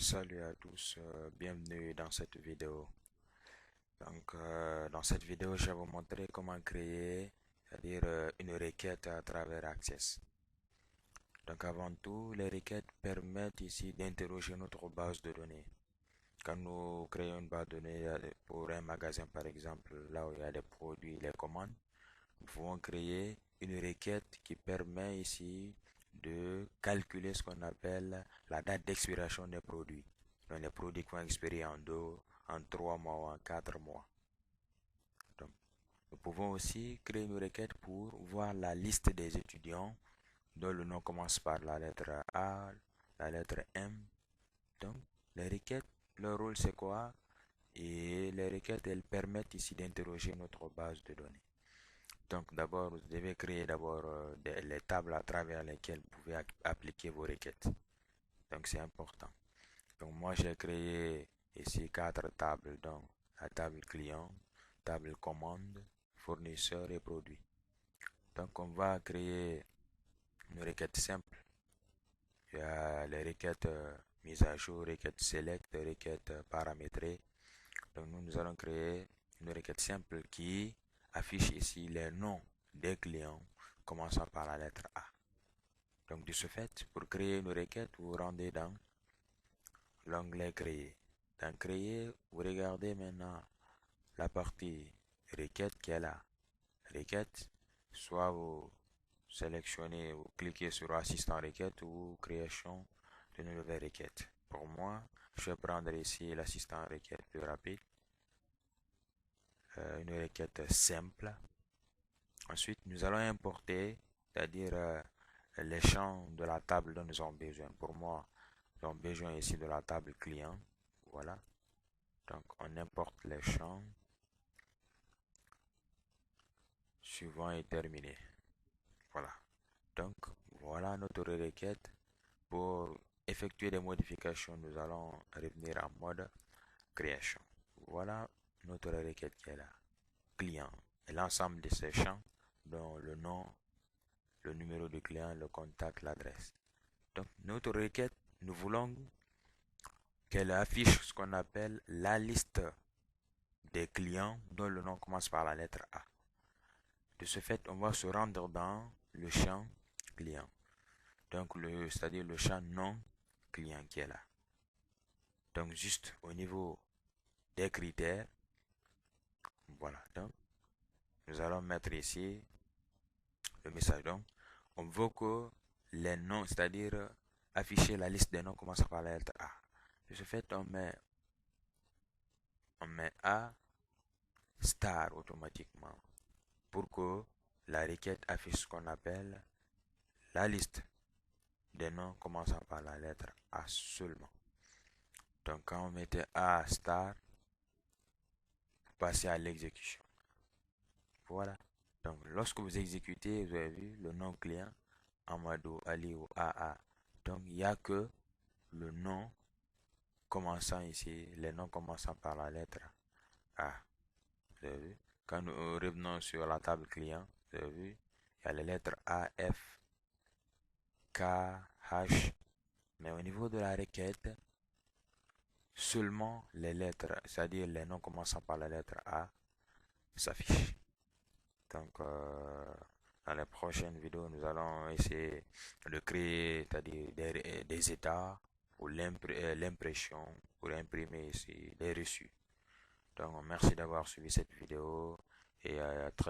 Salut à tous, bienvenue dans cette vidéo. Dans cette vidéo, je vais vous montrer comment créer, c'est-à-dire une requête à travers Access. Donc, avant tout, les requêtes permettent ici d'interroger notre base de données. Quand nous créons une base de données pour un magasin, par exemple, là où il y a des produits, les commandes, nous pouvons créer une requête qui permet ici de calculer ce qu'on appelle la date d'expiration des produits. Donc, les produits qui vont expirer en 3 mois ou en 4 mois. Donc, nous pouvons aussi créer une requête pour voir la liste des étudiants dont le nom commence par la lettre A, la lettre M. Donc, les requêtes, leur rôle c'est quoi? Et les requêtes, elles permettent ici d'interroger notre base de données. Donc d'abord, vous devez créer d'abord les tables à travers lesquelles vous pouvez appliquer vos requêtes. Donc c'est important. Donc moi j'ai créé ici 4 tables. Donc la table client, table commande, fournisseur et produit. Donc on va créer une requête simple. Il y a les requêtes mise à jour, requêtes select, requêtes paramétrées. Donc nous allons créer une requête simple qui affiche ici les noms des clients commençant par la lettre A. Donc de ce fait, pour créer une requête, vous vous rendez dans l'onglet créer. Dans créer, vous regardez maintenant la partie requête qui est là. Requête, soit vous sélectionnez, vous cliquez sur assistant requête ou création de nouvelle requête. Pour moi, je vais prendre ici l'assistant requête plus rapide. Une requête simple. Ensuite, nous allons importer, c'est-à-dire les champs de la table dont nous avons besoin. Pour moi, nous avons besoin ici de la table client. Voilà. Donc, on importe les champs suivant et terminé. Voilà. Donc, voilà notre requête. Pour effectuer des modifications, nous allons revenir en mode création. Voilà notre requête qui est là. Client. Et l'ensemble de ces champs, dont le nom, le numéro du client, le contact, l'adresse. Donc, notre requête, nous voulons qu'elle affiche ce qu'on appelle la liste des clients dont le nom commence par la lettre A. De ce fait, on va se rendre dans le champ client. Donc, c'est-à-dire le champ nom client qui est là. Donc, juste au niveau des critères, voilà. Donc, nous allons mettre ici le message. Donc, on veut que les noms, c'est-à-dire afficher la liste des noms commençant par la lettre A. De ce fait, on met A star automatiquement pour que la requête affiche ce qu'on appelle la liste des noms commençant par la lettre A seulement. Donc quand on mettait A star, vous passez à l'exécution. Voilà. Donc lorsque vous exécutez, vous avez vu le nom client Amadou Ali ou AA. Donc il n'y a que le nom commençant ici, les noms commençant par la lettre A. Vous avez vu? Quand nous revenons sur la table client, vous avez vu, il y a les lettres A, F, K, H. Mais au niveau de la requête, seulement les lettres, c'est-à-dire les noms commençant par la lettre A, s'affichent. Donc, dans les prochaines vidéos, nous allons essayer de créer, c'est-à-dire des états pour l'impression, pour imprimer ici les reçus. Donc, merci d'avoir suivi cette vidéo et à très